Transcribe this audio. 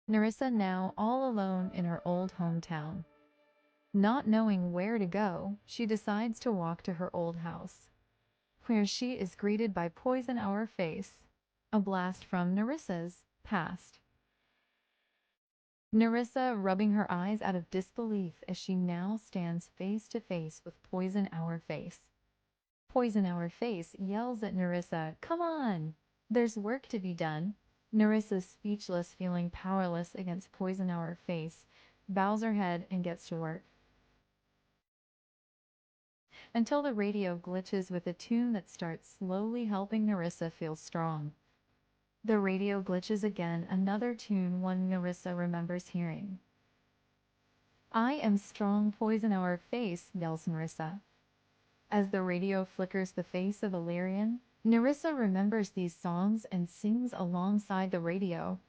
Nerissa now all alone in her old hometown. Not knowing where to go, she decides to walk to her old house, where she is greeted by Poison Our Face, a blast from Nerissa's past. Nerissa rubbing her eyes out of disbelief as she now stands face to face with Poison Our Face. Poison Our Face yells at Nerissa, "Come on! There's work to be done." Nerissa, speechless, feeling powerless against Poison Our Face, bows her head and gets to work. Until the radio glitches with a tune that starts slowly helping Nerissa feel strong. The radio glitches again, another tune one Nerissa remembers hearing. "I am strong, Poison Our Face," yells Nerissa. As the radio flickers the face of Illyrian, Nerissa remembers these songs and sings alongside the radio.